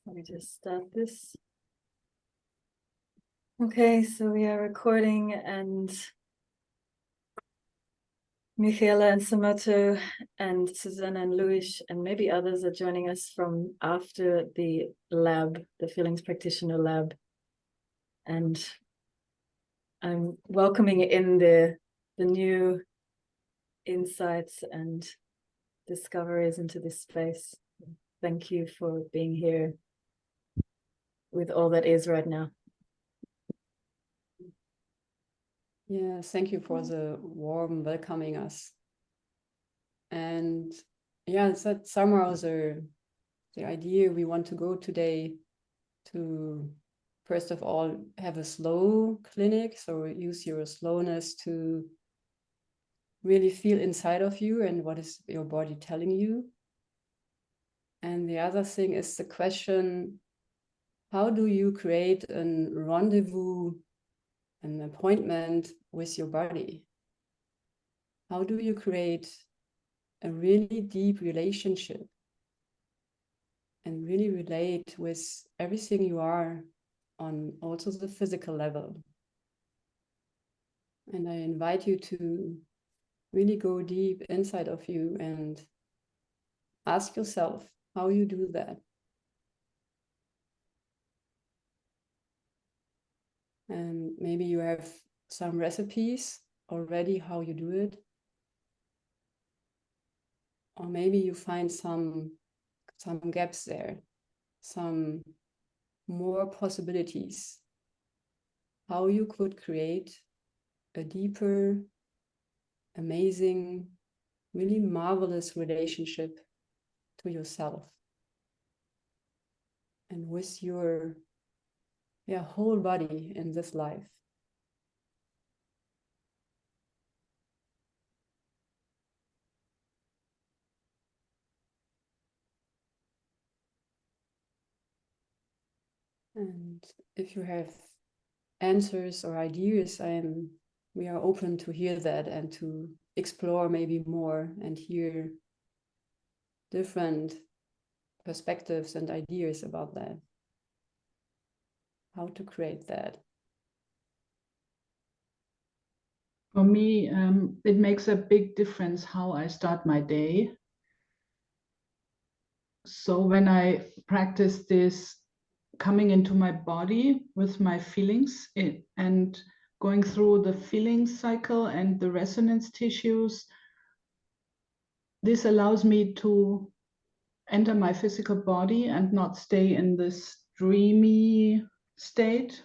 Let me just start this. Okay, so we are recording, and Michaela and Samato and Susanna and Luis and maybe others are joining us from after the lab, the Feelings Practitioner lab. And I'm welcoming in the new insights and discoveries into this space. Thank you for being here with all that is right now. Yeah, thank you for the warm welcoming us. And yeah, that's somehow the idea we want to go today, to first of all have a slow clinic, so use your slowness to really feel inside of you and what is your body telling you. And the other thing is the question, how do you create a rendezvous, an appointment with your body? How do you create a really deep relationship and really relate with everything you are on also the physical level? And I invite you to really go deep inside of you and ask yourself how you do that. And maybe you have some recipes already how you do it. Or maybe you find some gaps there, some more possibilities, how you could create a deeper, amazing, really marvelous relationship to yourself and with your whole body in this life. And if you have answers or ideas, we are open to hear that and to explore maybe more and hear different perspectives and ideas about that. How to create that. For me, it makes a big difference how I start my day. So when I practice this coming into my body with my feelings and going through the feelings cycle and the resonance tissues, this allows me to enter my physical body and not stay in this dreamy state.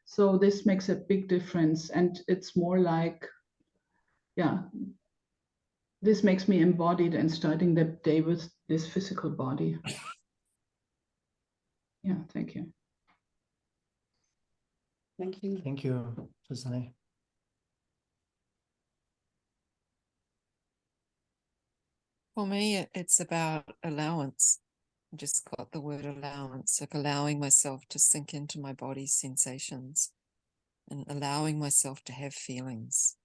So this makes a big difference, and it's more like, this makes me embodied and starting the day with this physical body. Yeah, thank you. Thank you. Thank you, Susanne. For me, it's about allowance. I just got the word allowance, like allowing myself to sink into my body's sensations and allowing myself to have feelings.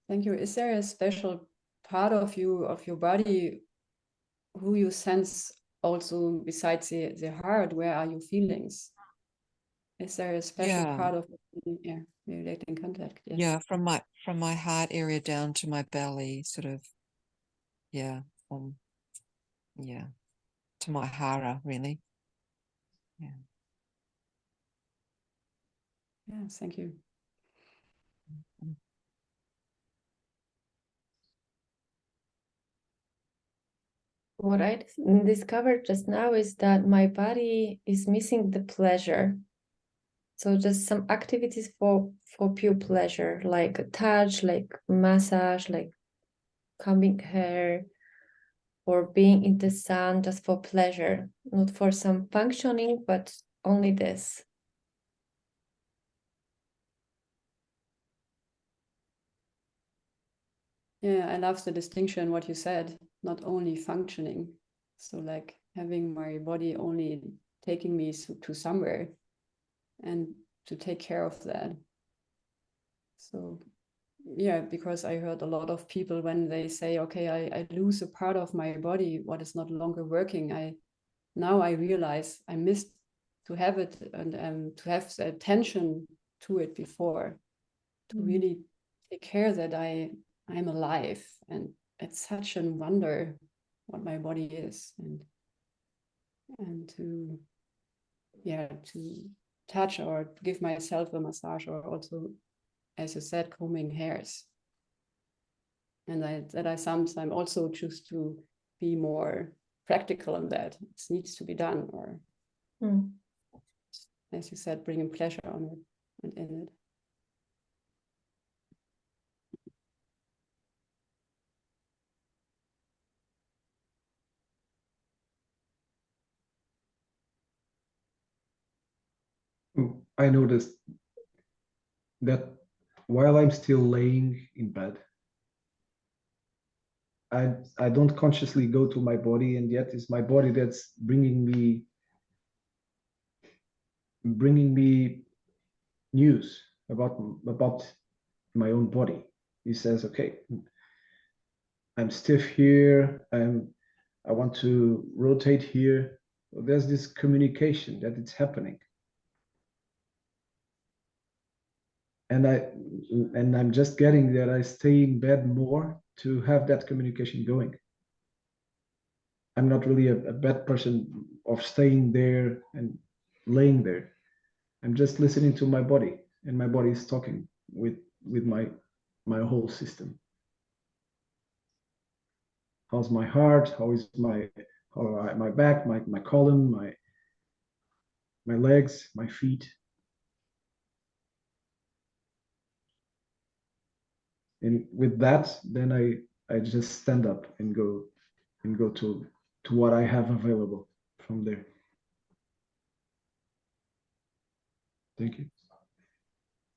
Thank you. Is there a special part of you, of your body, who you sense also besides the heart? Where are your feelings? Is there a special part of relating contact? Yes. Yeah, from my heart area down to my belly, sort of, to my hara, really. Yeah. Yeah, thank you. Mm-hmm. What I discovered just now is that my body is missing the pleasure. So just some activities for pure pleasure, like a touch, like massage, like combing hair, or being in the sun just for pleasure, not for some functioning, but only this. Yeah, I love the distinction, what you said, not only functioning. So like having my body only taking me to somewhere and to take care of that. So yeah, because I heard a lot of people when they say, okay, I lose a part of my body, what is not longer working. Now I realize I missed to have it and to have the attention to it before, to really take care that I'm alive. And it's such a wonder what my body is, and to touch or give myself a massage, or also, as you said, combing hairs. And I sometimes also choose to be more practical on that. It needs to be done, or as you said, bringing pleasure on it and in it. I noticed that while I'm still laying in bed, I don't consciously go to my body, and yet it's my body that's bringing me news about my own body. He says, okay, I'm stiff here, I want to rotate here. There's this communication that it's happening. And I'm just getting that I stay in bed more to have that communication going. I'm not really a bad person of staying there and laying there. I'm just listening to my body, and my body is talking with my whole system. How's my heart? How is my back, my column, my legs, my feet? And with that, then I just stand up and go to what I have available from there. Thank you.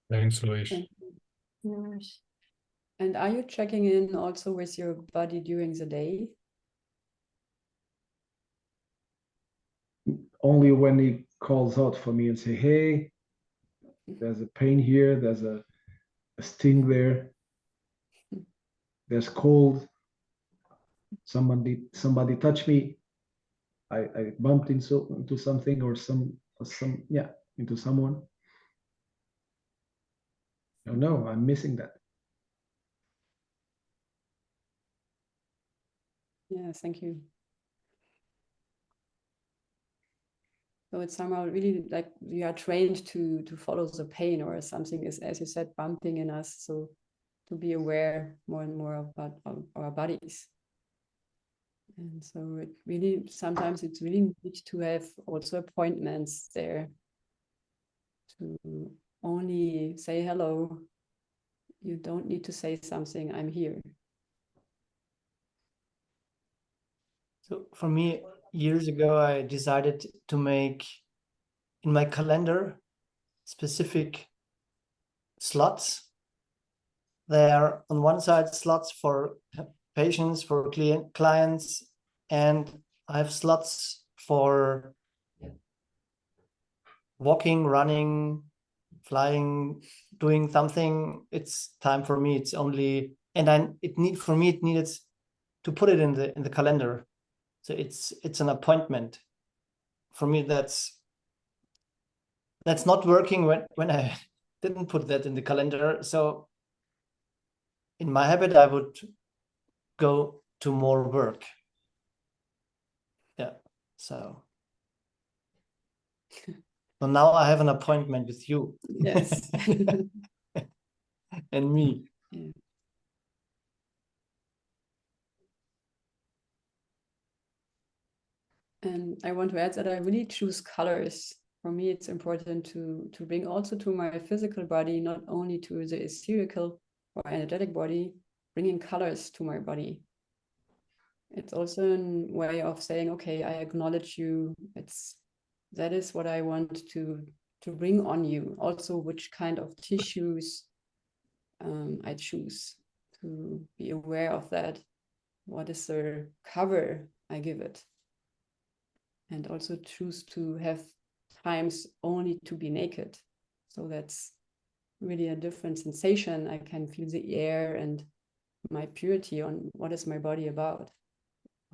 Thanks, Luis. Thank you. And are you checking in also with your body during the day? Only when he calls out for me and say, hey, there's a pain here, there's a sting there, there's cold, somebody touched me, I bumped into something or into someone. No, I'm missing that. Yeah, thank you. So it's somehow really like we are trained to follow the pain, or something is, as you said, bumping in us. So to be aware more and more about our bodies. And so it really, sometimes it's really neat to have also appointments there to only say hello. You don't need to say something, I'm here. So for me, years ago, I decided to make in my calendar specific slots. There are on one side slots for patients, for clients, and I have slots for walking, running, flying, doing something. It's time for me. It's only, and it needed to put it in the calendar. So it's an appointment. For me, that's not working when I didn't put that in the calendar. So in my habit, I would go to more work. Yeah. So now I have an appointment with you. Yes. And me. Yeah. And I want to add that I really choose colors. For me, it's important to bring also to my physical body, not only to the ethereal or energetic body, bringing colors to my body. It's also a way of saying, okay, I acknowledge you. That is what I want to bring on you. Also, which kind of tissues I choose, to be aware of that. What is the cover I give it? And also choose to have times only to be naked. So that's really a different sensation. I can feel the air and my purity on what is my body about,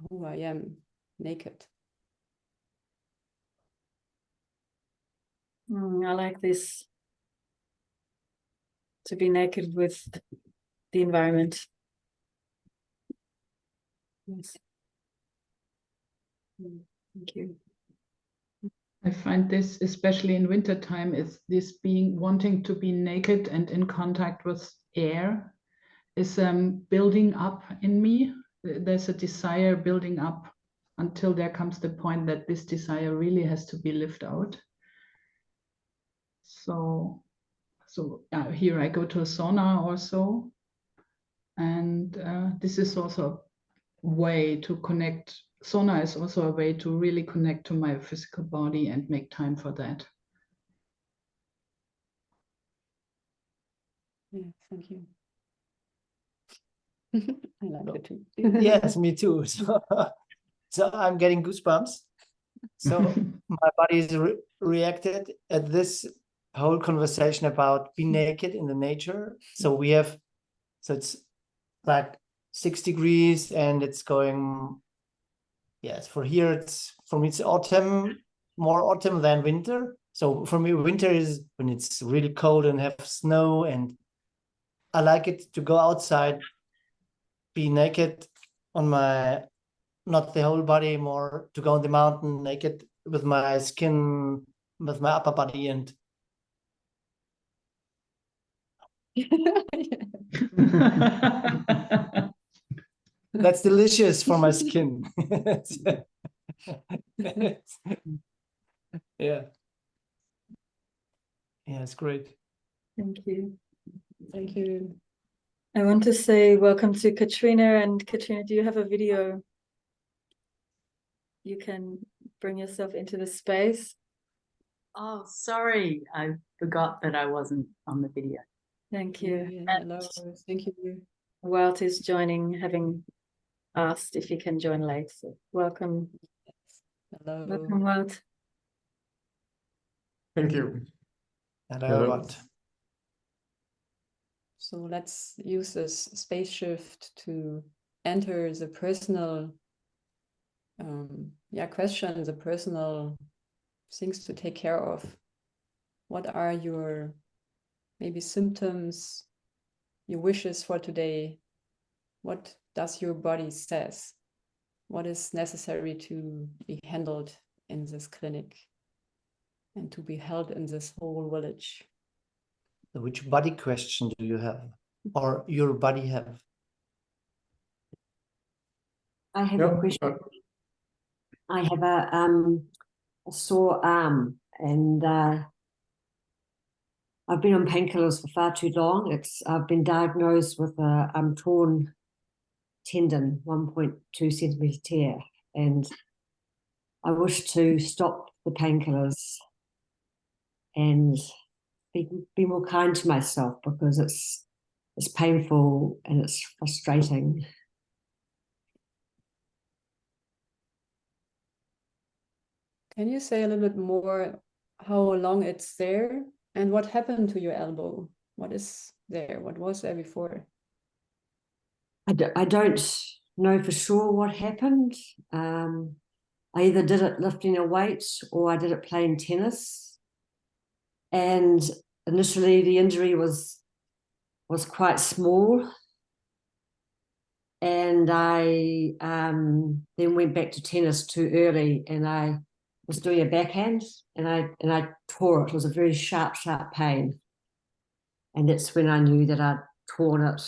who I am naked. I like this, to be naked with the environment. Yes. Thank you. I find this, especially in wintertime, is this being wanting to be naked and in contact with air is building up in me. There's a desire building up until there comes the point that this desire really has to be lived out. So here I go to a sauna or so. And this is also a way to connect. Sauna is also a way to really connect to my physical body and make time for that. Yeah, thank you. I like it too. Yes, me too. So I'm getting goosebumps. So my body is reacted at this whole conversation about being naked in the nature. So it's like 6 degrees and it's going, yes, for me it's autumn, more autumn than winter. So for me, winter is when it's really cold and have snow, and I like it to go outside, be naked on my, not the whole body, more to go on the mountain naked with my skin, with my upper body, and that's delicious for my skin. Yeah. Yeah, it's great. Thank you. Thank you. I want to say welcome to Katrina. And Katrina, do you have a video? You can bring yourself into the space. Oh, sorry. I forgot that I wasn't on the video. Thank you. Yeah, hello. Thank you. Walt is joining, having asked if he can join late. So welcome. Hello. Welcome, Walt. Thank you. And Hello. what? So let's use this space shift to enter the personal questions, the personal things to take care of. What are your maybe symptoms, your wishes for today? What does your body says? What is necessary to be handled in this clinic and to be held in this whole village? Which body question do you have, or your body have? I have Yeah, a question. I have a sore arm, and I've been on painkillers for far too long. I've been diagnosed with a torn tendon, 1.2 centimeter tear, and I wish to stop the painkillers and be more kind to myself, because it's painful and it's frustrating. Can you say a little bit more how long it's there and what happened to your elbow? What is there? What was there before? I don't know for sure what happened. I either did it lifting a weight or I did it playing tennis. And initially the injury was quite small. And I then went back to tennis too early, and I was doing a backhand and I tore it. It was a very sharp pain. And that's when I knew that I'd torn it.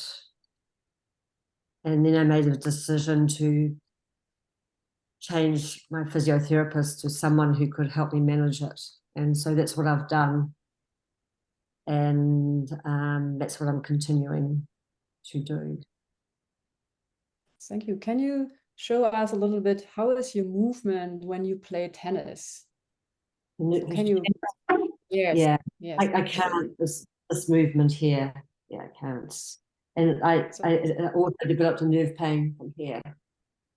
And then I made a decision to change my physiotherapist to someone who could help me manage it. And so that's what I've done. And that's what I'm continuing to do. Thank you. Can you show us a little bit, how is your movement when you play tennis? So can you? Yes. Yeah, yes. I can't, this movement here. Yeah, I can't. And I also developed a nerve pain from here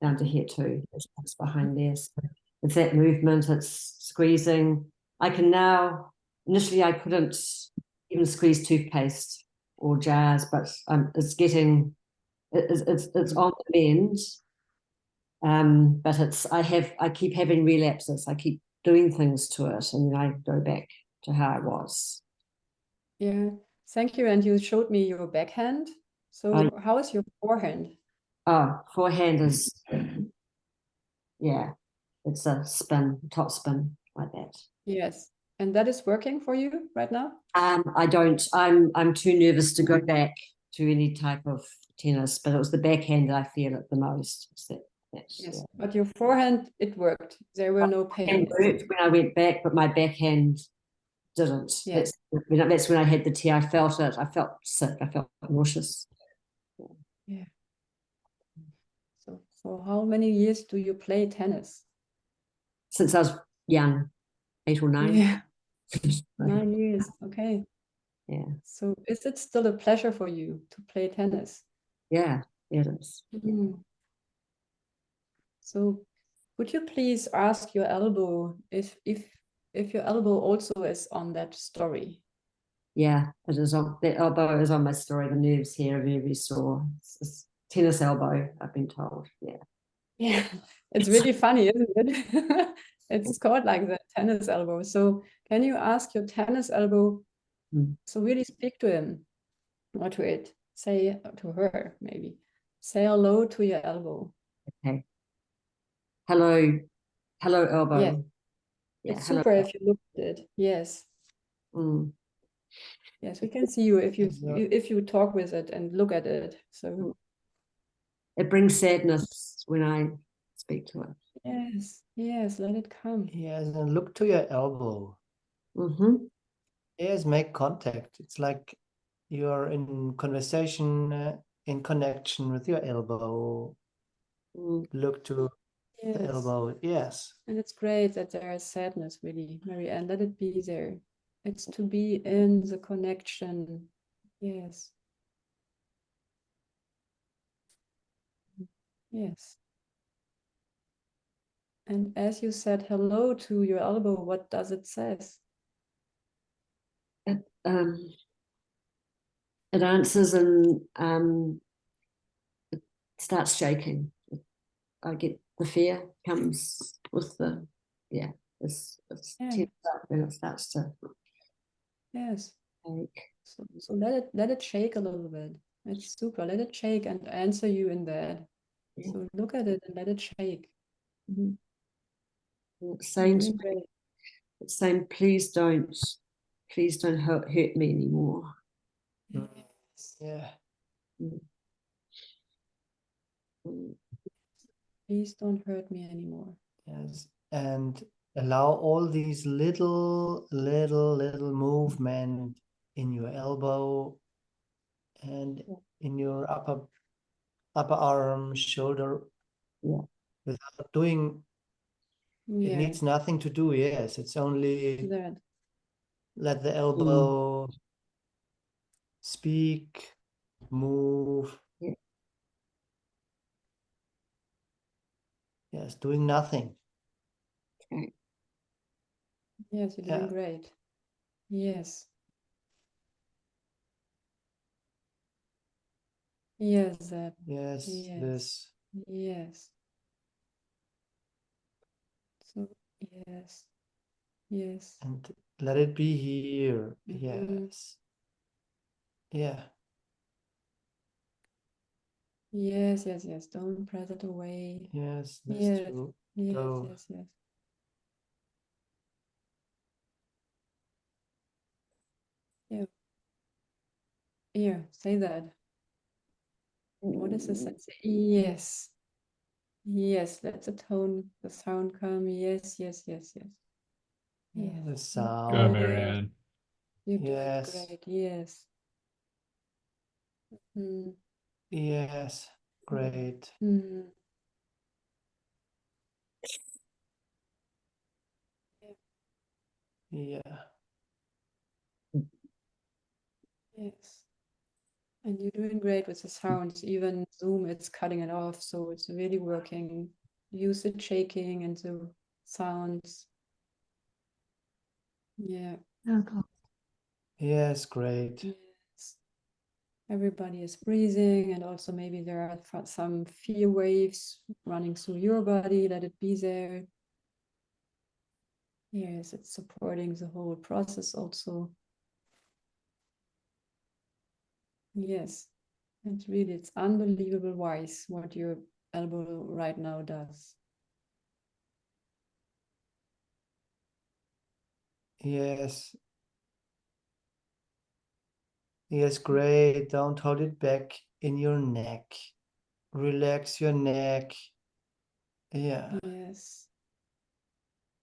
down to here too. It's behind there. So it's that movement, it's squeezing. I can now, initially I couldn't even squeeze toothpaste or jars, but it's getting, it's on the mend. But I keep having relapses. I keep doing things to it, and then I go back to how I was. Yeah, thank you. And you showed me your backhand. So how is your forehand? Oh, forehand is, yeah, it's a spin, top spin like that. Yes. And that is working for you right now? I don't. I'm too nervous to go back to any type of tennis, but it was the backhand that I feel it the most. Yes, yeah. but your forehand, it worked. There were no pain. It worked when I went back, but my backhand didn't. Yes. That's when I had the tea. I felt it. I felt sick. I felt nauseous. Yeah. So for how many years do you play tennis? Since I was young, 8 or 9. Yeah. 9 years. Okay. Yeah. So is it still a pleasure for you to play tennis? Yeah, it is. Mm. So would you please ask your elbow if your elbow also is on that story? Yeah, it is on, that elbow is on my story. The nerves here are very, very sore. It's tennis elbow, I've been told. Yeah. Yeah, it's really funny, isn't it? It's called like the tennis elbow. So can you ask your tennis elbow, so really speak to him or to it, say to her maybe, say hello to your elbow. Okay. Hello elbow. Yeah, Yeah, it's hello. super if you look at it. Yes. Yes, we can see you if you talk with it and look at it. So it brings sadness when I speak to it. Yes, let it come. Yes, and look to your elbow. Yes, make contact. It's like you're in conversation, in connection with your elbow. Look to the elbow. Yes. And it's great that there is sadness, really, Marianne. Let it be there. It's to be in the connection. Yes. Yes. And as you said hello to your elbow, what does it say? It answers and it starts shaking. I get the fear comes with the, it's tense up and it starts to shake. So let it shake a little bit. It's super. Let it shake and answer you in that. So look at it and let it shake. It's saying, please don't hurt me anymore. Yeah. Please don't hurt me anymore. Yes, and allow all these little movement in your elbow and in your upper arm, shoulder. Yeah. Without doing, it needs nothing to do. Yes, it's only that. Let the elbow speak, move. Yes, doing nothing. Okay. Yes, you're doing great. Yes. Yes, that. Yes, this. Yes. So, yes. Yes. And let it be here. Yes. Yeah. Yes. Don't press it away. Yes, this Yes. too. Yes. Yeah. Here, say that. What is this? Yes. Yes, let the sound come. Yes. The sound. Go, Marianne. You're doing great. Yes. Yes, great. Yeah. Yes. And you're doing great with the sounds. Even Zoom, it's cutting it off, so it's really working. Use the shaking and the sounds. Yeah. Okay. Yes, great. Yes. Everybody is breathing, and also maybe there are some fear waves running through your body. Let it be there. Yes, it's supporting the whole process also. Yes, it's unbelievable wise what your elbow right now does. Yes. Yes, great. Don't hold it back in your neck. Relax your neck. Yeah. Yes.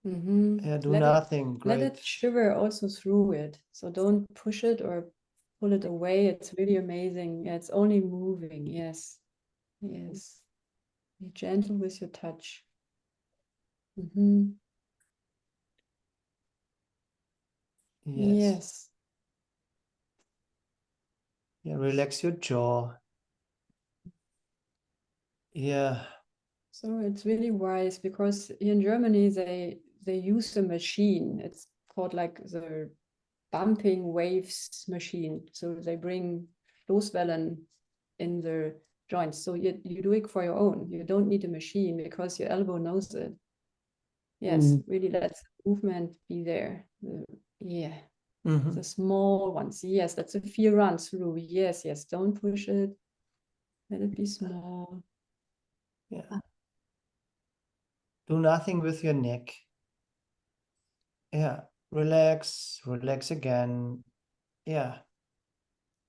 Mm-hmm. Yeah, do Let nothing. Let Great. it shiver also through it. So don't push it or pull it away. It's really amazing. Yeah, it's only moving. Yes. Yes. Be gentle with your touch. Mm-hmm. Yes. Yes. Yeah, relax your jaw. Yeah. So it's really wise because in Germany they use a machine. It's called like the bumping waves machine. So they bring Stoßwellen in the joints. So you do it for your own. You don't need a machine because your elbow knows it. Yes, really let the movement be there. Yeah. Mhm. The small ones. Yes, that's a fear run through. Yes, yes. Don't push it. Let it be small. Yeah. Do nothing with your neck. Yeah. Relax. Relax again. Yeah.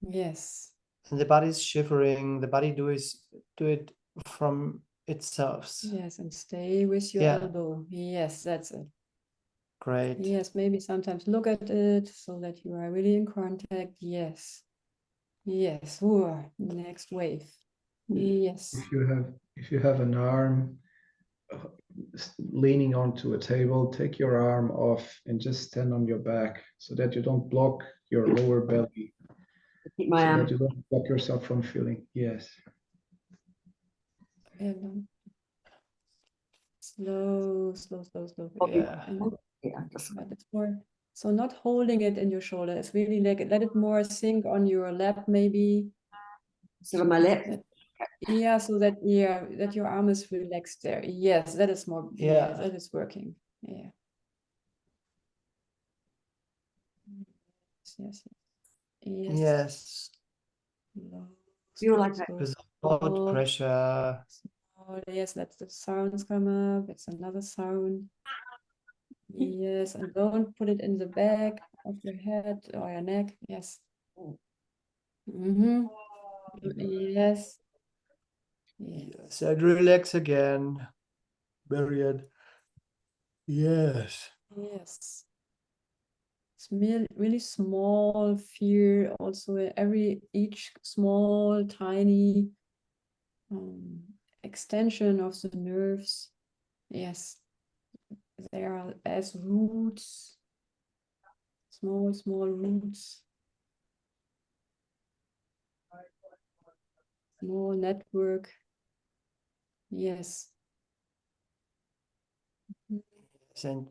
Yes. And the body's shivering. The body do it from itself. Yes, and stay with your Yeah. elbow. Yes, that's it. Great. Yes, maybe sometimes look at it so that you are really in contact. Yes. Yes. Ooh, next wave. Yes. If you have an arm leaning onto a table, take your arm off and just stand on your back so that you don't block your lower belly, Keep so my that you don't block yourself from feeling. Yes. And slow, slow, slow, slow. Yeah. And yeah, just but it's more so not holding it in your shoulder. It's really like let it more sink on your lap, maybe. sit on my lap. Yeah, so that that your arm is relaxed there. Yes, that is more. Yeah. Yes, that is working. Yeah. Yes, yes, yes. Yes. Slow, Feel slow, like that. slow, Without slow. pressure. Oh, yes, let the sounds come up. It's another sound. Yes, and don't put it in the back of your head or your neck. Yes. Mm-hmm. Yes. Yes. Yes. And relax again. Period. Yes. Yes. It's really small fear. Also, each small, tiny extension of the nerves. Yes. They are as roots, small, small roots, small network. Yes. And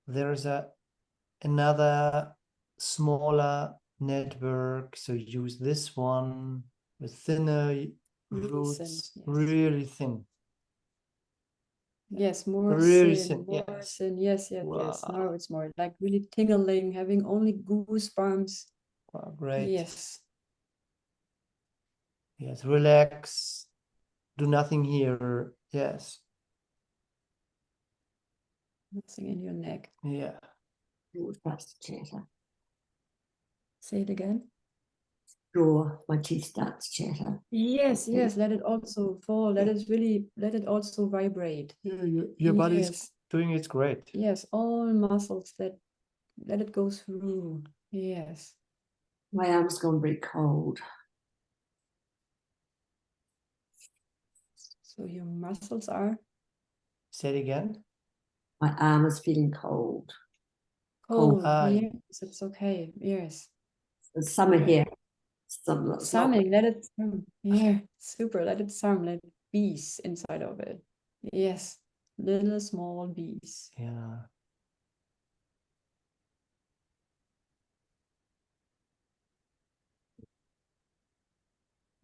there's another smaller network. So use this one with thinner Really thin, roots, yes. really thin. Yes, more Really thin, thin, more yes. thin. Yes, yes, yes. Wow. Now it's more like really tingling, having only goosebumps. Wow, great. Yes. Yes, relax. Do nothing here. Yes. Nothing in your neck. Yeah. Jaw starts to chatter. Say it again. Jaw, my teeth start to chatter. Yes, yes. Let it also fall. Let it also vibrate. Yeah, your body's Yes. doing it great. Yes, all muscles that let it go through. Yes. My arm's gone very cold. So your muscles are Say it again. My arm is feeling cold. cold. Ah, Yes, it's okay. Yes. It's summer Yeah. here. It's not Summing, let it sum. Yeah, super. Let it sum. Let bees inside of it. Yes, little small bees. yeah.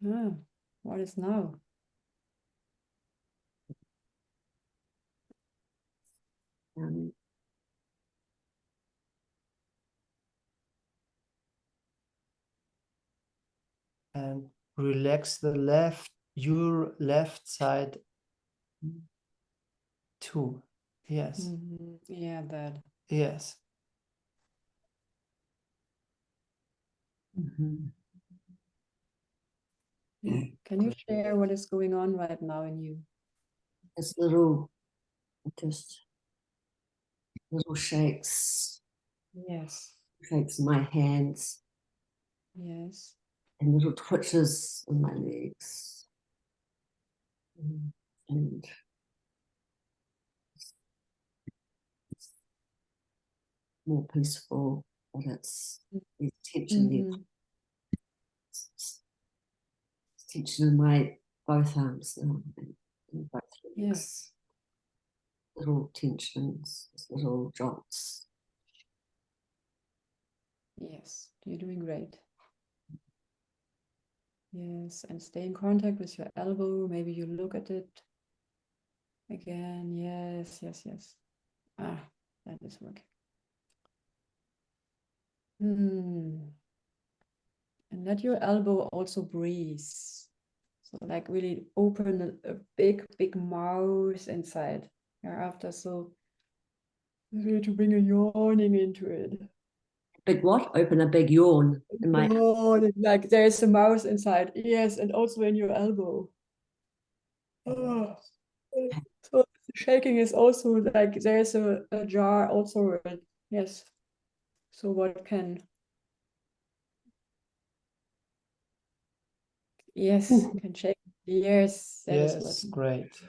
Ah, what is now? Um, And relax your left side too. Yes. Mhm. Yeah, that. Yes. mhm. Can you share what is going on right now in you? It's just little shakes Yes. in my hands Yes. and little twitches in my legs. And more peaceful, but there's tension there. Mhm. It's tension in my both arms now and both legs. Little tensions, little jots. Yes, you're doing great. Yes, and stay in contact with your elbow. Maybe you look at it again. Yes, yes, yes. Ah, that is working. And let your elbow also breathe. So like really open a big, big mouth inside. After, so really to bring a yawning into it. Big what? Open a big yawn in my Yawning, like there's a mouth inside. Yes, and also in your elbow. Oh. So the shaking is also like there's a jar also. Yes. So what can? Yes, can shake. Yes, that is Yes, what. great.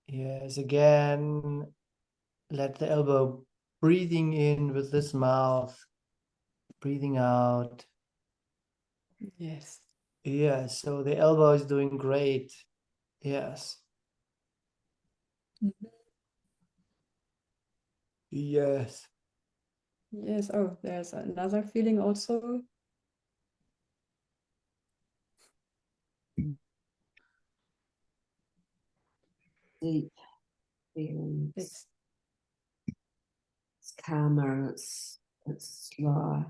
Yes, again, let the elbow breathing in with this mouth, breathing out. Yes. Yes, so the elbow is doing great. Yes. Yes. Yes. Oh, there's another feeling also. deep feelings. It's It's calmer, it's slower.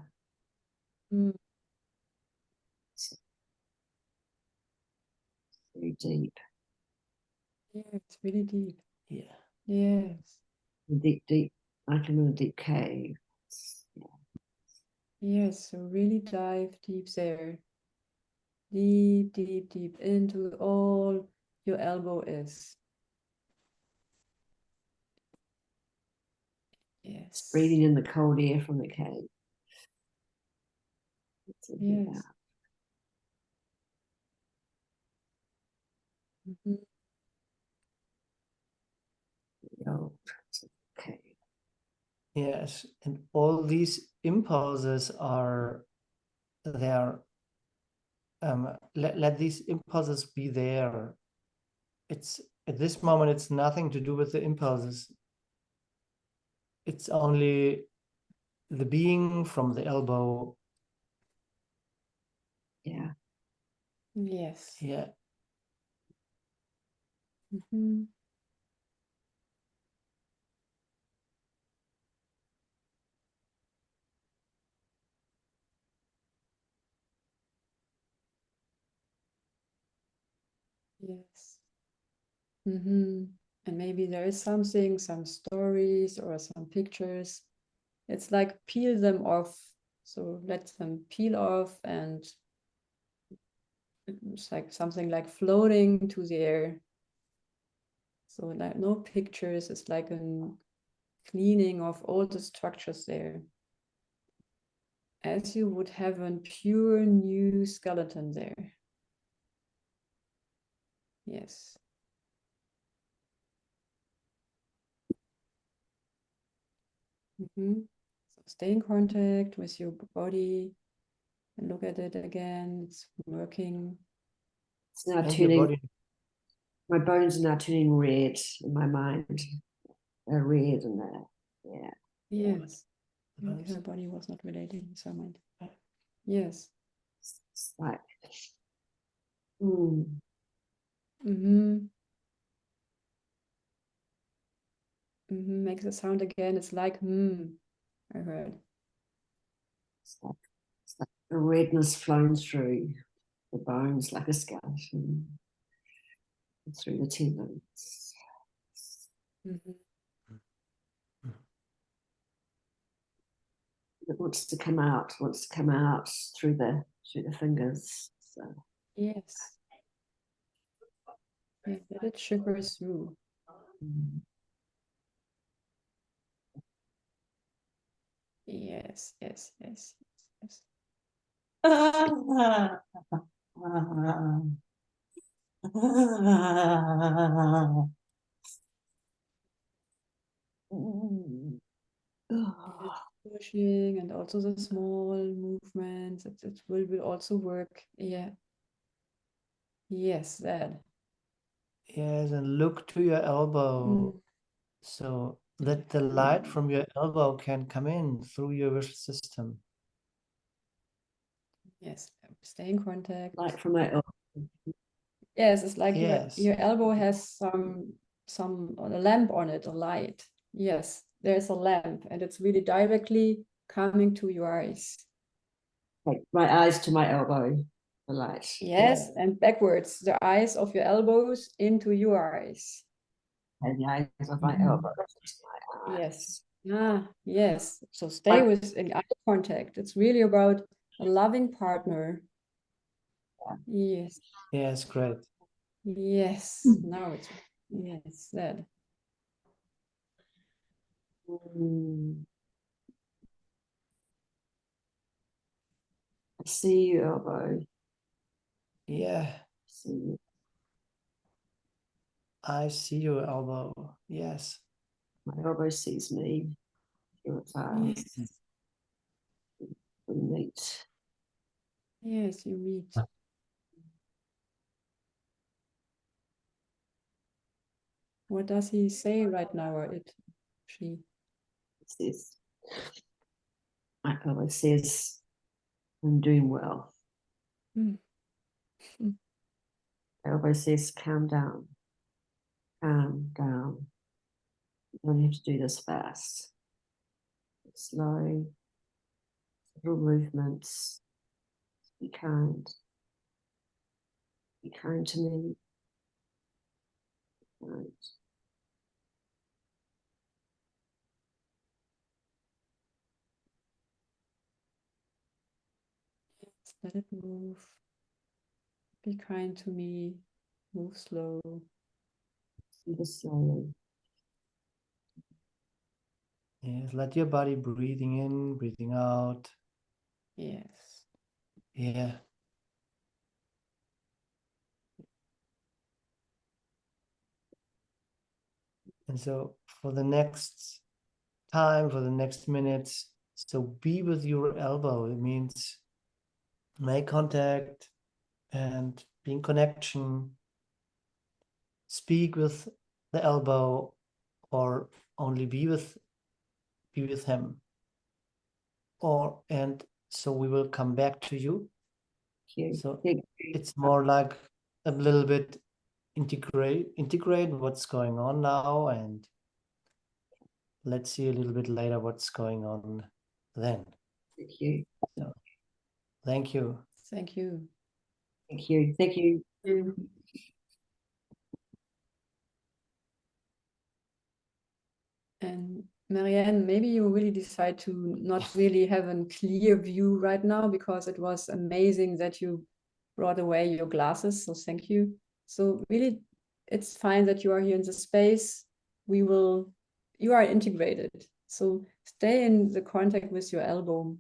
mm, It's very deep. yeah, it's really deep. Yeah. Yes. Deep, like I'm in a deep cave. Yes. So really dive deep there. Deep, deep, deep into all your elbow is. Yes. It's breathing in the cold air from the cave. Yes. Mhm. Okay. Yes, and all these impulses are there. Let these impulses be there. It's at this moment, it's nothing to do with the impulses. It's only the being from the elbow. Yeah. Yes. Yeah. Mhm. Yes. And maybe there is something, some stories or some pictures. It's like peel them off. So let them peel off, and it's like something like floating to the air. So like no pictures, it's like a cleaning of all the structures there. As you would have a pure new skeleton there. Yes. So stay in contact with your body and look at it again. It's working. It's now And your turning, body. my bones are now turning red in my mind. They're red and they're, yeah. Yes. Her body was not relating, so I mind. Yes. It's like, mm, Mm-hmm. Mm-hmm. Makes a sound again. It's like, I heard. it's like the redness flowing through the bones like a skeleton, through the tendons. Mm-hmm. It wants to come out through the fingers. So Yes. Yeah, let it shiver through. mm, Yes, yes, yes, yes, mm. yes. Pushing and also the small movements. It will also work. Yeah. Yes, that. Yes, and look to your elbow Mm. so that the light from your elbow can come in through your visual system. Yes. Stay in contact. Like from my elbow. Yes, it's like Yes. your elbow has a lamp on it, a light. Yes, there's a lamp, and it's really directly coming to your eyes. Like my eyes to my elbow, the light. Yes, and backwards, the eyes of your elbows into your eyes. And the eyes of my elbow. My eyes. Yes. Ah, yes. So stay in eye contact. It's really about a loving partner. Yes. Yes, great. Yes. Now it's yes, that. Mm. I see you, elbow. Yeah, See you. I see your elbow. Yes. My elbow sees me through its eyes. Yes. We meet. Yes, you meet. What does he say right now, or it, she? It says, my elbow says, I'm doing well. Mm. My elbow says, calm down. Calm down. You don't have to do this fast. Slow, little movements. Be kind. Be kind to me. Kind. Let it move. Be kind to me. Move slow. Do this slowly. Yes, let your body breathing in, breathing out. Yes. Yeah. And so for the next time, for the next minutes, so be with your elbow. It means make contact and be in connection. Speak with the elbow or only be with him. And so we will come back to you. Thank you. So Thank you. it's more like a little bit integrate what's going on now, and let's see a little bit later what's going on then. Thank you. So thank you. Thank you. Thank you. Thank you. And Marianne, maybe you really decide to not really have a clear view right now, because it was amazing that you brought away your glasses. So thank you. So really, it's fine that you are here in the space. You are integrated. So stay in the contact with your elbow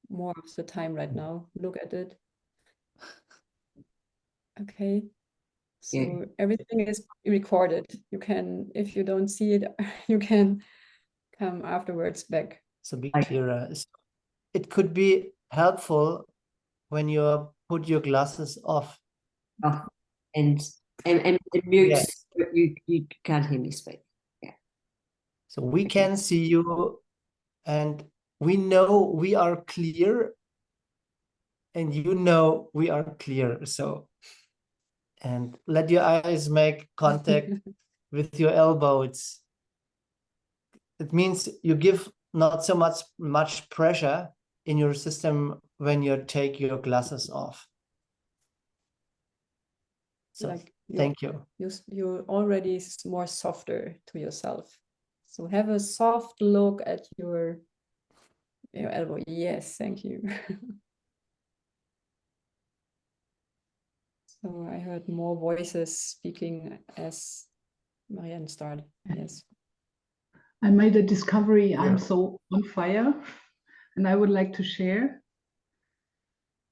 more of the time right now. Look at it. Okay. So Yeah. everything is recorded. You can, if you don't see it, you can come afterwards back. So be clearer. It could be helpful when you put your glasses off. Oh, and mute. Yes. You can't hear me speak. Yeah. So we can see you and we know we are clear and you know we are clear. So, and let your eyes make contact with your elbow. It means you give not so much pressure in your system when you take your glasses off. So Like thank you. You're already more softer to yourself. So have a soft look at your elbow. Yes, thank you. So I heard more voices speaking as Marianne started. Yes. I made a discovery. Yeah. I'm so on fire, and I would like to share.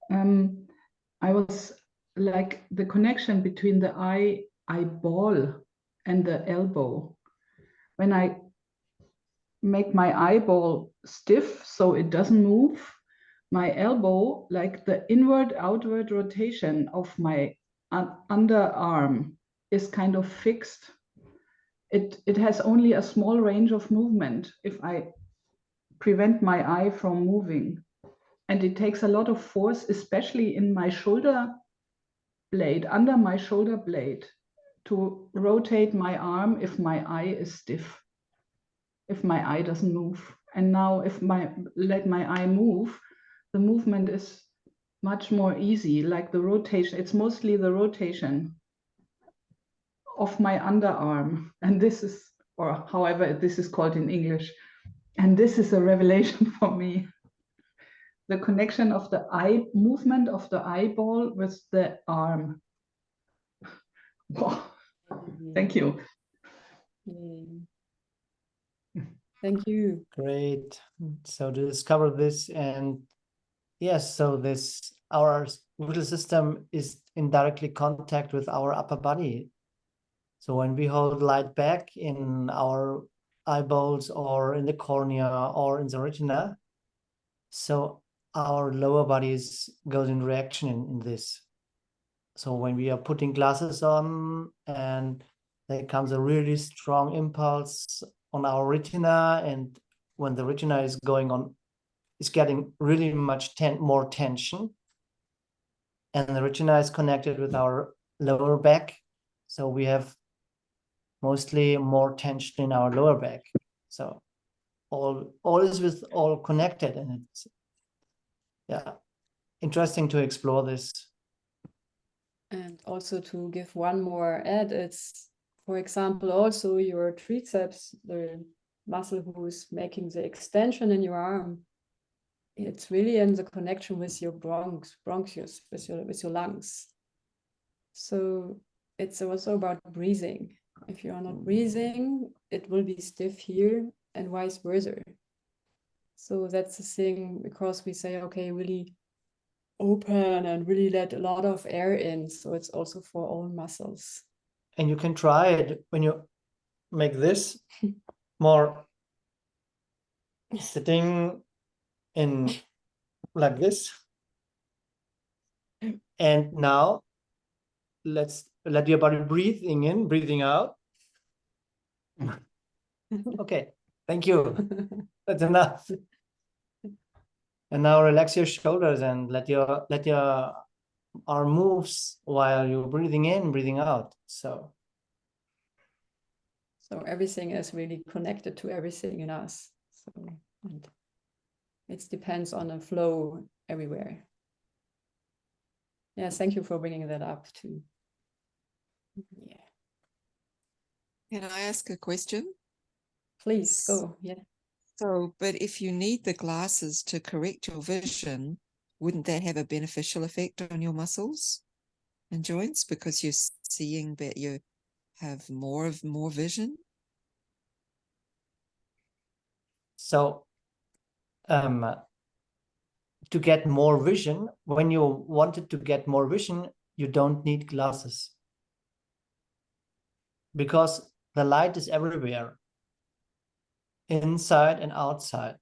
I was like the connection between the eyeball and the elbow. When I make my eyeball stiff so it doesn't move, my elbow, like the inward outward rotation of my underarm, is kind of fixed. It has only a small range of movement if I prevent my eye from moving. And it takes a lot of force, especially in my shoulder blade, under my shoulder blade, to rotate my arm if my eye is stiff, if my eye doesn't move. And now if let my eye move, the movement is much more easy, like the rotation. It's mostly the rotation of my underarm. And this is, or however this is called in English. And this is a revelation for me. The connection of the eye movement of the eyeball with the arm. Wow. Thank you. Thank you. Great. So to discover this, and yes, so our little system is in directly contact with our upper body. So when we hold light back in our eyeballs or in the cornea or in the retina, so our lower bodies goes in reaction in this. So when we are putting glasses on and there comes a really strong impulse on our retina, and when the retina is going on, it's getting really much more tension, and the retina is connected with our lower back. So we have mostly more tension in our lower back. So all is with all connected, and it's interesting to explore this. And also to give one more add, it's, for example, also your triceps, the muscle who's making the extension in your arm. It's really in the connection with your bronchus, with your lungs. So it's also about breathing. If you are not breathing, it will be stiff here and vice versa. So that's the thing, because we say, okay, really open and really let a lot of air in. So it's also for all muscles. And you can try it when you make this more sitting in like this. And now let's let your body breathing in, breathing out. Okay, thank you. That's enough. And now relax your shoulders and let your arm moves while you're breathing in, breathing out. So everything is really connected to everything in us. So and it depends on the flow everywhere. Yeah, thank you for bringing that up too. Yeah. Can I ask a question? Please go. Yeah. So, but if you need the glasses to correct your vision, wouldn't that have a beneficial effect on your muscles and joints because you're seeing that you have more vision? So to get more vision, when you wanted to get more vision, you don't need glasses, because the light is everywhere, inside and outside.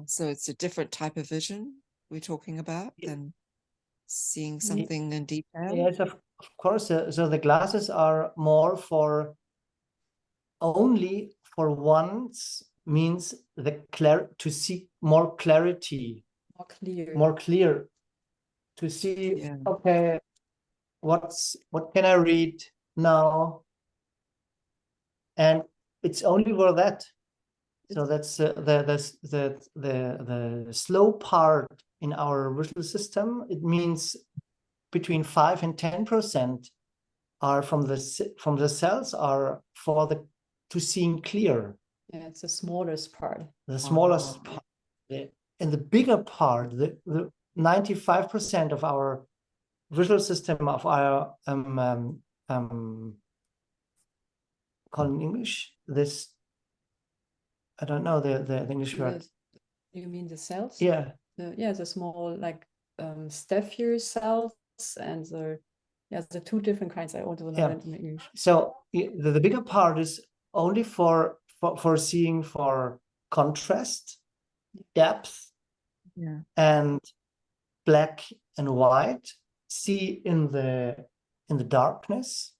So it's a different type of vision we're talking about than seeing something in detail? Yes, of course. So the glasses are more for only for ones means to see more clarity, more clear. more clear, to see, Yeah. okay, what can I read now? And it's only for that. So that's the slow part in our visual system. It means between 5 and 10% are from the cells are to seeing clear. Yeah, it's the smallest part. The smallest part, and the bigger part, the 95% of our visual system, of our called in English this, I don't know the English word. You mean the cells? Yeah. The small like Staphyr cells and the two different kinds. I also know that in English. So the bigger part is only for seeing for contrast, depth, and black and white. See in the darkness.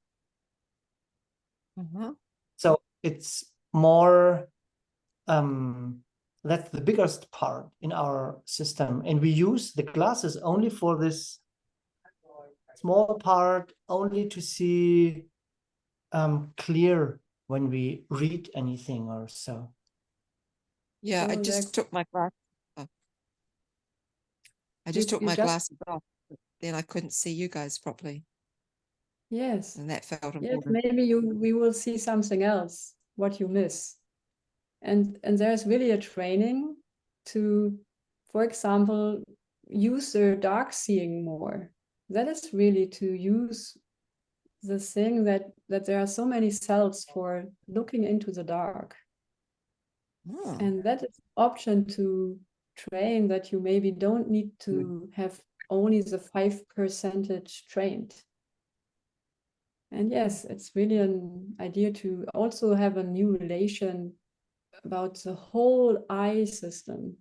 So it's more. That's the biggest part in our system, and we use the glasses only for this small part, only to see clear when we read anything or so. Yeah, I just took my glass. I just took my glasses off, but then I couldn't see you guys properly. Yes. And that felt important. Yes, maybe we will see something else, what you miss. And there's really a training to, for example, use the dark seeing more. That is really to use the thing that there are so many cells for looking into the dark. And that is an option to train, that you maybe don't need to have only the 5% trained. And yes, it's really an idea to also have a new relation about the whole eye system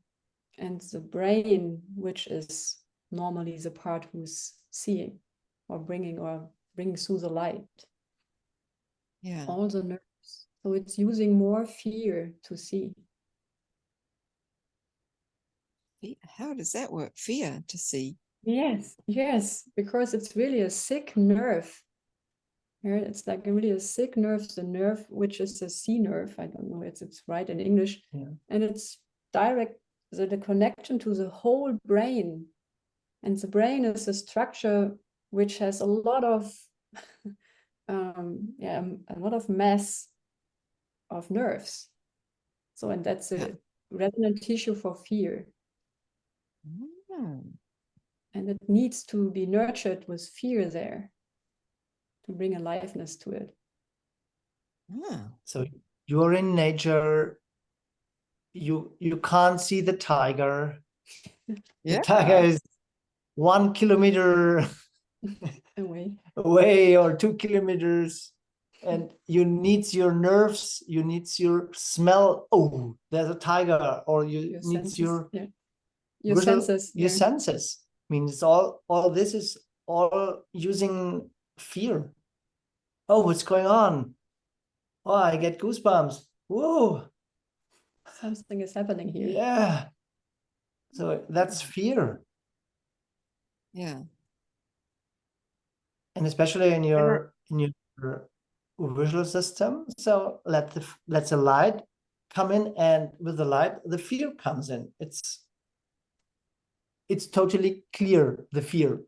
and the brain, which is normally the part who's seeing or bringing through the light. Yeah. All the nerves. So it's using more fear to see. How does that work? Fear to see? Yes, because it's really a sick nerve. It's like really a sick nerve, the nerve which is the C nerve. I don't know if it's right in English. And it's direct, the connection to the whole brain. And the brain is a structure which has a lot of a lot of mass of nerves. So, and that's a resonant tissue for fear. And it needs to be nurtured with fear there to bring aliveness to it. So you're in nature, you can't see the tiger. The tiger is 1 kilometer away or 2 kilometers, and you need your nerves, you need your smell. Oh, there's a tiger, or you need senses, your senses. Your senses. Means all this is all using fear. Oh, what's going on? Oh, I get goosebumps. Whoa. Something is happening here. Yeah. So that's fear. Yeah. And especially in your visual system. So let the light come in, and with the light, the fear comes in. It's totally clear, the fear.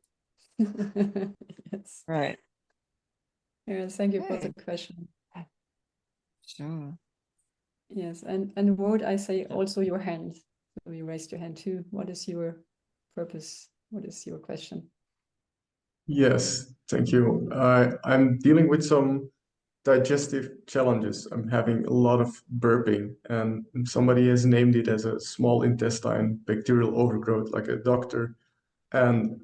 Yes. Right. Yes, thank you for the question. Sure. Yes, and Ward, I say also your hand. So you raised your hand too. What is your purpose? What is your question? Yes, thank you. I'm dealing with some digestive challenges. I'm having a lot of burping, and somebody has named it as a small intestine bacterial overgrowth, like a doctor. And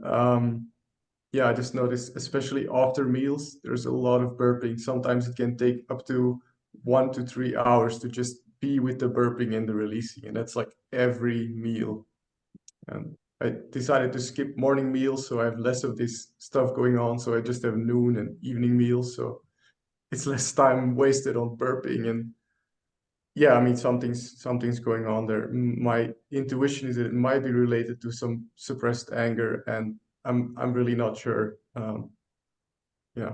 yeah, I just noticed, especially after meals, there's a lot of burping. Sometimes it can take up to 1 to 3 hours to just be with the burping and the releasing, and that's like every meal. And I decided to skip morning meals, so I have less of this stuff going on. So I just have noon and evening meals, so it's less time wasted on burping. And yeah, I mean, something's going on there. My intuition is that it might be related to some suppressed anger, and I'm really not sure. Yeah.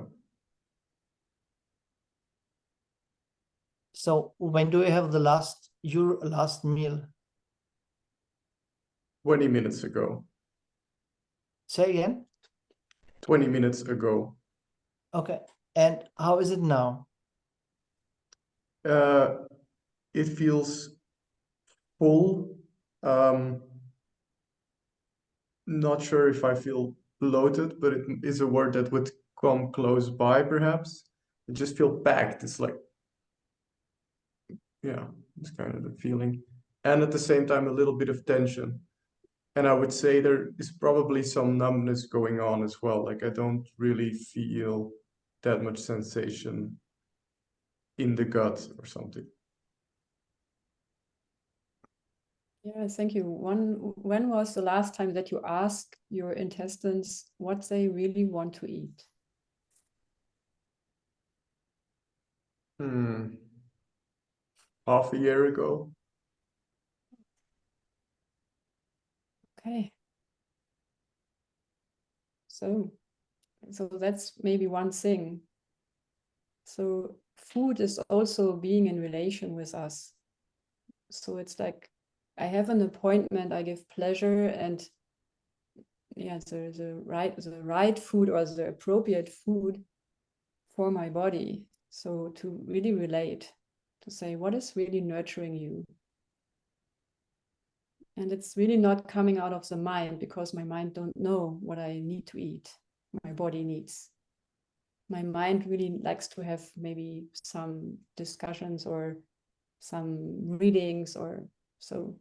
So when do you have your last meal? 20 minutes ago. Say again? 20 minutes ago. Okay. And how is it now? It feels full. Not sure if I feel bloated, but it is a word that would come close by, perhaps. I just feel packed. It's like, yeah, it's kind of the feeling. And at the same time, a little bit of tension. And I would say there is probably some numbness going on as well. Like I don't really feel that much sensation in the gut or something. Yeah, thank you. When was the last time that you asked your intestines what they really want to eat? Half a year ago. Okay. So that's maybe one thing. So food is also being in relation with us. So it's like I have an appointment, I give pleasure, and yeah, the right food or the appropriate food for my body. So to really relate, to say what is really nurturing you. And it's really not coming out of the mind, because my mind don't know what I need to eat, my body needs. My mind really likes to have maybe some discussions or some readings, or so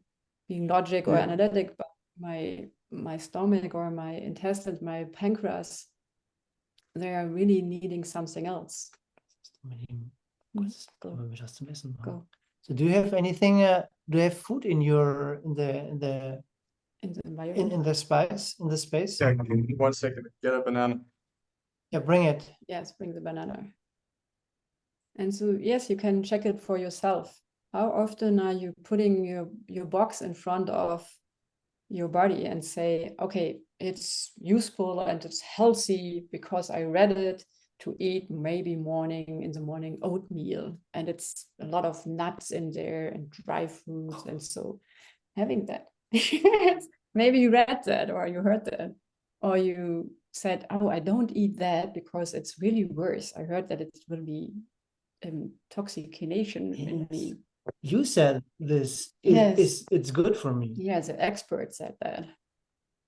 being logic or analytic, but my stomach or my intestines, my pancreas, they are really needing something else. Go. So do you have anything, do you have food in the environment? in the space, Yeah, 1 second, get a banana. Yeah, bring it. Yes, bring the banana. And so, yes, you can check it for yourself. How often are you putting your box in front of your body and say, okay, it's useful and it's healthy because I read it, to eat maybe in the morning oatmeal, and it's a lot of nuts in there and dry fruits, and so having that. Maybe you read that or you heard that, or you said, oh, I don't eat that because it's really worse. I heard that it will be intoxication in me. You said this. Yes. It's good for me. Yeah, the expert said that.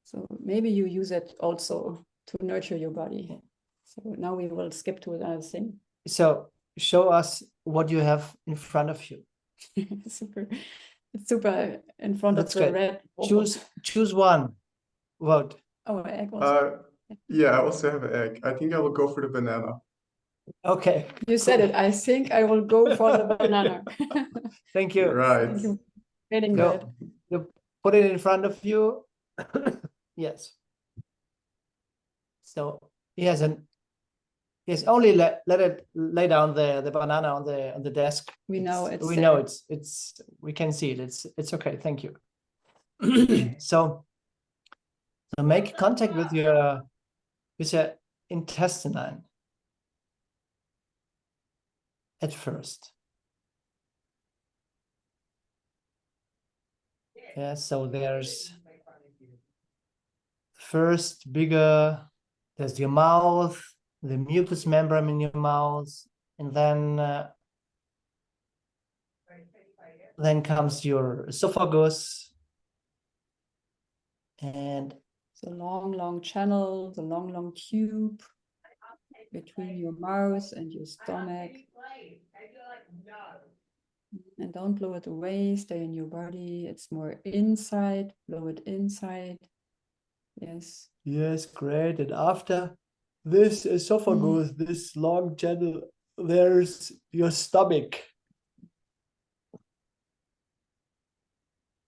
So maybe you use it also to nurture your body. So now we will skip to another thing. So show us what you have in front of you. Super. It's super in front That's of the great. red. Choose one. Vote. Oh, egg also. Yeah, I also have an egg. I think I will go for the banana. Okay. You said it. I think I will go for the banana. Thank you. Right. Thank you. Getting Go. red. You put it in front of you. Yes. So yes, and yes, only let it lay down the banana on the desk. We know it's we there. know it's we can see it. It's okay. Thank you. So make contact with your intestine at first. Yeah, so there's first bigger, there's your mouth, the mucous membrane in your mouth, and then comes your esophagus, and the long channel, the long tube between your mouth and your stomach. And don't blow it away, stay in your body. It's more inside, blow it inside. Yes. Yes, great. And after this esophagus, this long channel, there's your stomach.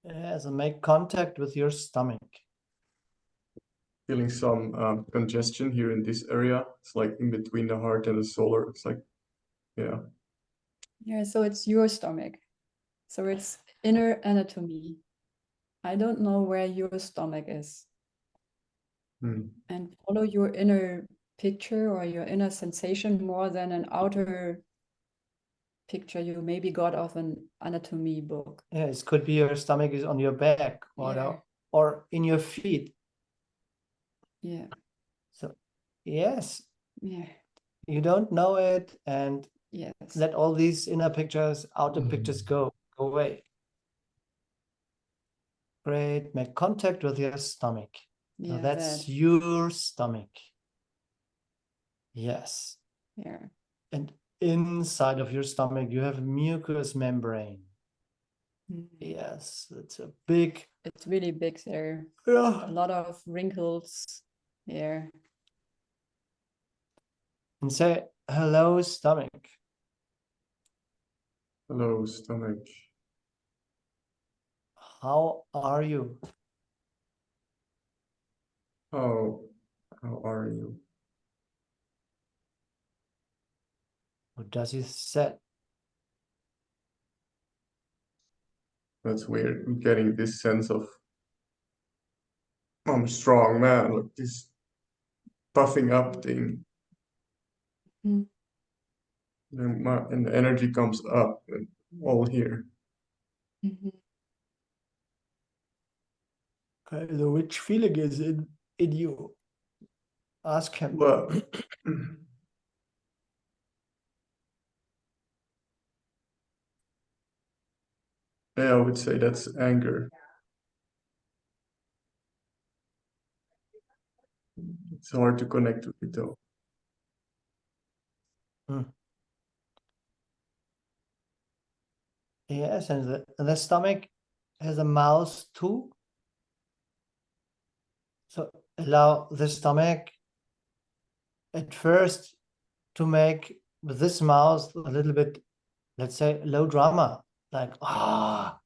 Yes, and make contact with your stomach. Feeling some congestion here in this area. It's like in between the heart and the solar. It's like, yeah. Yeah, so it's your stomach. So it's inner anatomy. I don't know where your stomach is. And follow your inner picture or your inner sensation more than an outer picture you maybe got of an anatomy book. Yeah, it could be your stomach is on your back or in your feet. Yeah. So yes, Yeah. you don't know it, and Yes. let all these inner pictures, outer pictures go away. Great. Make contact with your stomach. Yeah, Now that's that. your stomach. Yes. Yeah. And inside of your stomach, you have mucous membrane. Yes, it's a big. It's really big there. Yeah. A lot of wrinkles here. And say, hello, stomach. Hello, stomach. How are you? How are you? What does he say? That's weird. I'm getting this sense of I'm a strong man, like this puffing up thing. Mm. And the energy comes up and all here. Okay, so which feeling is in you? Ask him. Well, yeah, I would say that's anger. It's hard to connect with it though. Yes, and the stomach has a mouth too. So allow the stomach at first to make with this mouth a little bit, let's say, low drama, like fuck.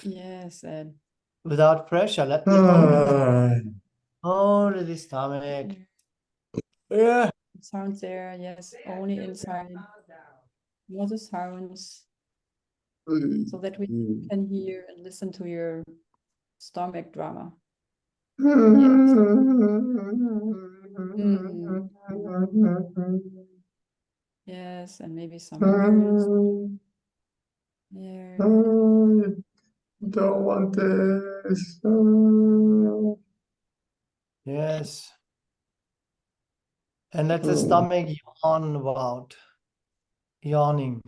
Yes, and Without pressure. Let only the stomach. Yeah. sounds there, yes, only inside. More the sounds, so that we can hear and listen to your stomach drama. Yes. Yes, and maybe some words. Yeah. Don't want this. Yes. And let the stomach yawn about. Yawning.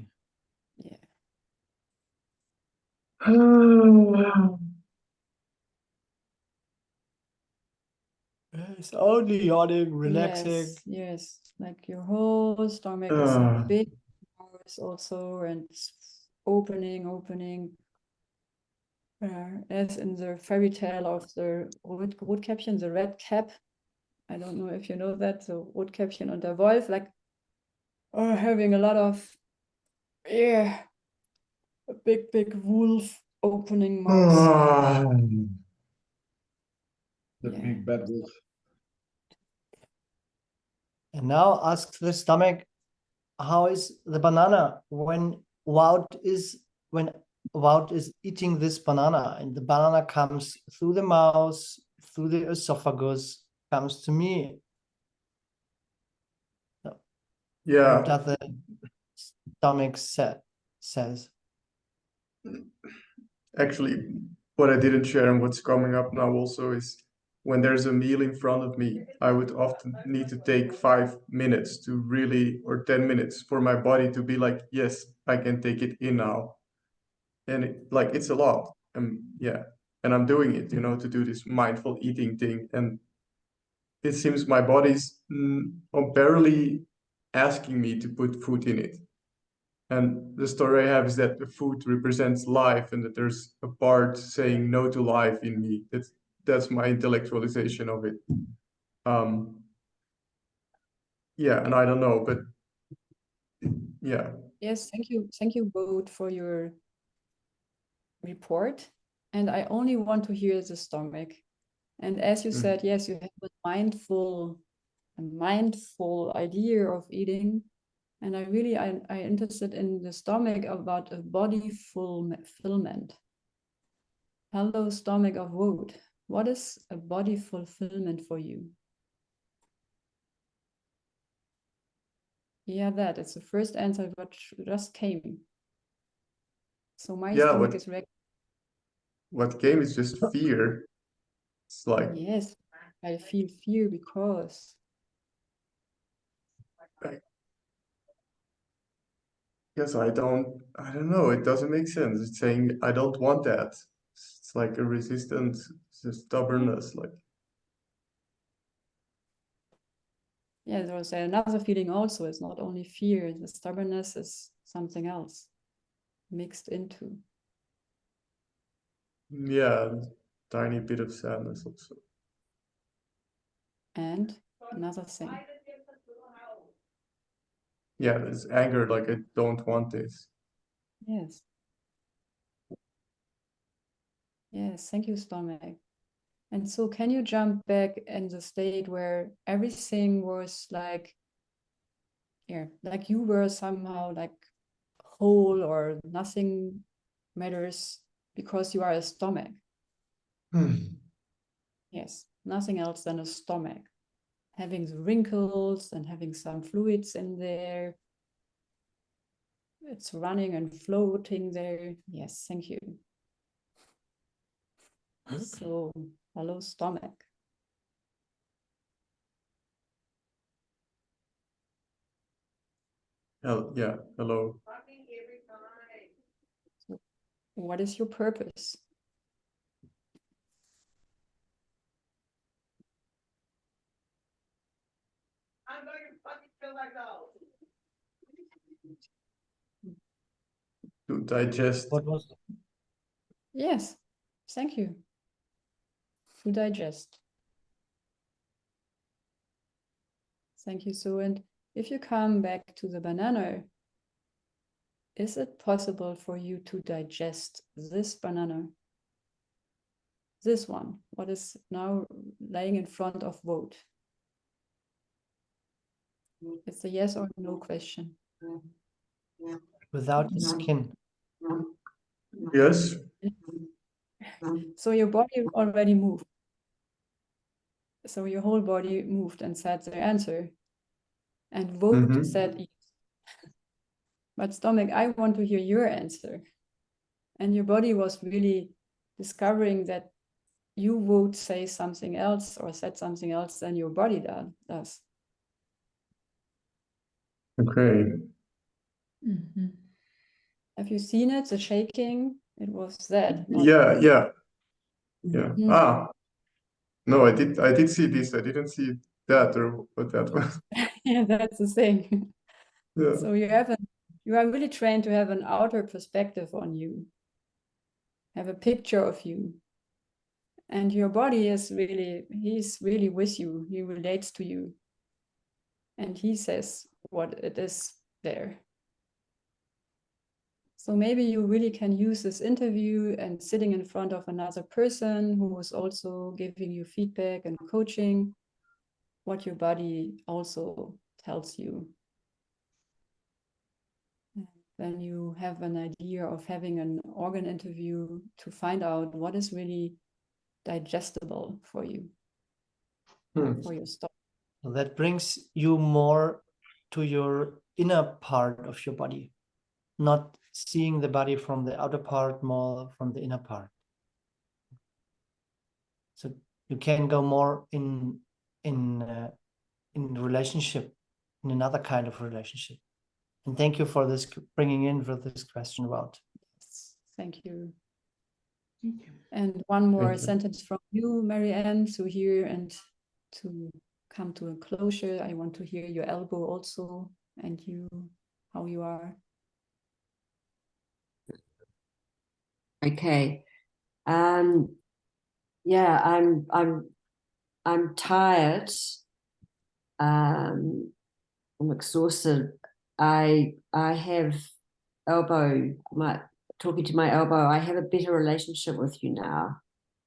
Yeah. Yes, only yawning, relaxing. Yes, yes. Like your whole stomach is a big house also, and it's opening. As in the fairy tale of the Rotkäppchen, the red cap. I don't know if you know that, the Rotkäppchen und der Wolf, like having a lot of, a big wolf opening mouth. The big bad wolf. And now ask the stomach, how is the banana when Wout is eating this banana, and the banana comes through the mouth, through the esophagus, comes to me. Yeah. What does the stomach says? Actually, what I didn't share and what's coming up now also is when there's a meal in front of me, I would often need to take 5 minutes to really, or 10 minutes for my body to be like, yes, I can take it in now. And it's a lot. Yeah. And I'm doing it, to do this mindful eating thing. And it seems my body's barely asking me to put food in it. And the story I have is that the food represents life, and that there's a part saying no to life in me. That's my intellectualization of it. Yeah, and I don't know, but yeah. Yes, thank you both for your report. And I only want to hear the stomach. And as you said, yes, you have a mindful idea of eating. And I interested in the stomach about a body fulfillment. Hello, stomach of wood. What is a body fulfillment for you? Yeah, that it's the first answer what just came. So my Yeah, stomach is what came is just fear. It's like, yes, I feel fear because yes, I don't know. It doesn't make sense. It's saying I don't want that. It's like a resistance, it's a stubbornness. Like, yeah, there's another feeling also. It's not only fear, the stubbornness is something else mixed into. yeah, tiny bit of sadness also. And another thing. Yeah, there's anger. Like I don't want this. Yes. Yes, thank you, stomach. And so can you jump back in the state where everything was like, yeah, like you were somehow like whole or nothing matters because you are a stomach. Yes, nothing else than a stomach. Having the wrinkles and having some fluids in there. It's running and floating there. Yes, thank you. So, hello, stomach. Yeah, hello. So what is your purpose? To digest. What was Yes, thank you. To digest. Thank you. So, and if you come back to the banana, is it possible for you to digest this banana? This one, what is now laying in front of vote? It's a yes or no question. without the skin? Yes. So your body already moved. So your whole body moved and said the answer. And vote said yes. But stomach, I want to hear your answer. And your body was really discovering that you would say something else or said something else than your body does. Okay. Have you seen it? The shaking? It was that. Yeah. Ah, no, I did see this. I didn't see that or what that was. Yeah, that's the thing. Yeah. So you are really trained to have an outer perspective on you, have a picture of you. And your body he's really with you. He relates to you. And he says what it is there. So maybe you really can use this interview and sitting in front of another person who is also giving you feedback and coaching, what your body also tells you. Then you have an idea of having an organ interview to find out what is really digestible for you, for your stomach. So that brings you more to your inner part of your body, not seeing the body from the outer part, more from the inner part. So you can go more in relationship, in another kind of relationship. And thank you for this, bringing in for this question about. Thank you. And one more sentence from you, Marianne, to hear and to come to a closure. I want to hear your elbow also, and you, how you are. Okay. Yeah, I'm tired. I'm exhausted. I have talking to my elbow. I have a better relationship with you now.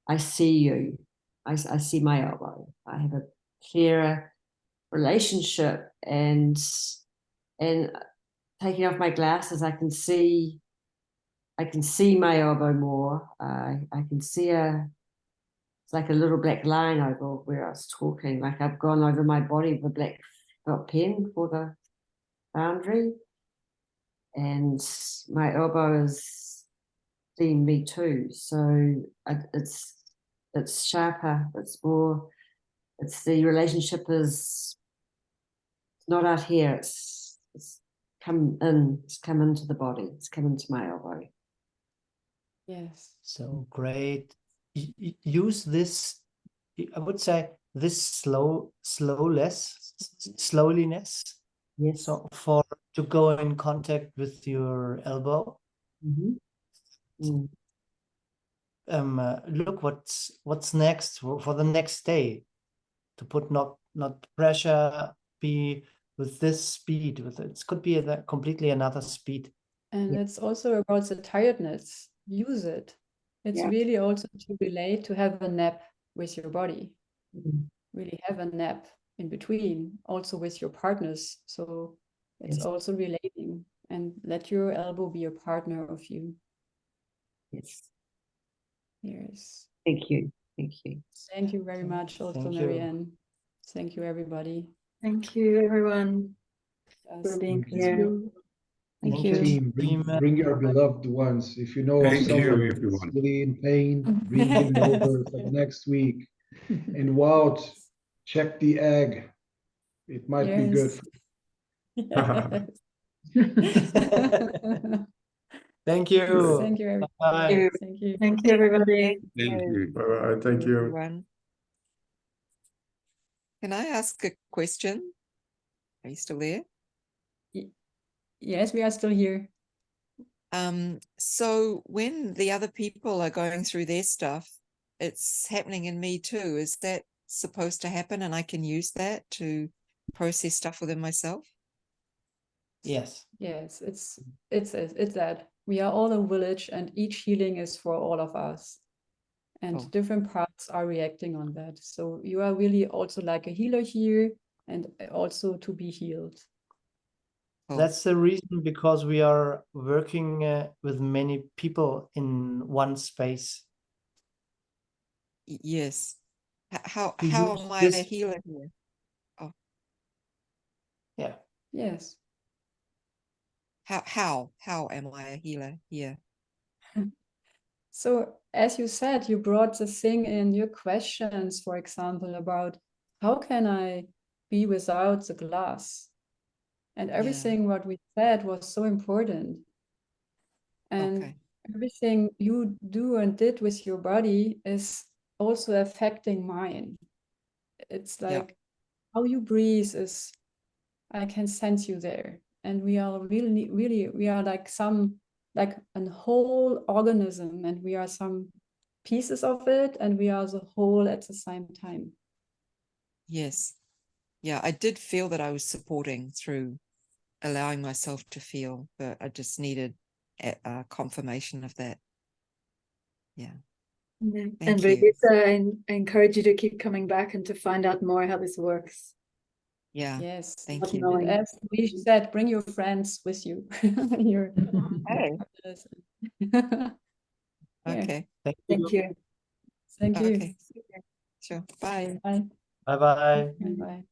I see you. I see my elbow. I have a clearer relationship, and And taking off my glasses, I can see my elbow more. I can see it's like a little black line over where I was talking. Like I've gone over my body with a black felt pen for the boundary. And my elbow is seeing me too. So it's sharper. It's more. It's the relationship is not out here. It's come in. It's come into the body. It's come into my elbow. Yes. So great. Use this, I would say, this slowliness. Yes. So to go in contact with your elbow. Mm-hmm. Look what's next for the next day. To put not pressure, be with this speed. It could be completely another speed. And it's also about the tiredness. Use it. It's really also to relate, to have a nap with your body. Really have a nap in between, also with your partners. So it's also relating, and let your elbow be a partner of you. Yes. Yes. Thank you. Thank you. Thank you very much, also, Marianne. Thank you, everybody. Thank you, everyone, for being here. Thank you. Team, bring your beloved ones. If you know of someone who's really in pain, bring him over for the next week. And Wout, check the egg. It might be good. Thank you. Thank you, everybody. Bye. Thank you. Thank you, everybody. Thank you. Bye-bye. Thank you. Everyone. Can I ask a question? Are you still there? Yes, we are still here. So when the other people are going through their stuff, it's happening in me too. Is that supposed to happen, and I can use that to process stuff within myself? Yes. Yes, it's that we are all a village, and each healing is for all of us, and different parts are reacting on that. So you are really also like a healer here, and also to be healed. That's the reason, because we are working with many people in one space. Yes. How use am I a this- healer here? Oh, Yeah. Yes. how am I a healer here? So as you said, you brought the thing in your questions, for example, about how can I be without the glass? And everything what we said was so important. And everything you do and did with your body is also affecting mine. It's like how you breathe is, I can sense you there. And we are really, we are like a whole organism, and we are some pieces of it, and we are the whole at the same time. Yes. Yeah, I did feel that I was supporting through allowing myself to feel, but I just needed a confirmation of that. Yeah. And Brigitte, I encourage you to keep coming back and to find out more how this works. Yeah. Yes. Thank you. And as we said, bring your friends with you. Your Okay. Thank you. Thank you. Okay. Sure. Bye. Bye. Bye-bye. Bye.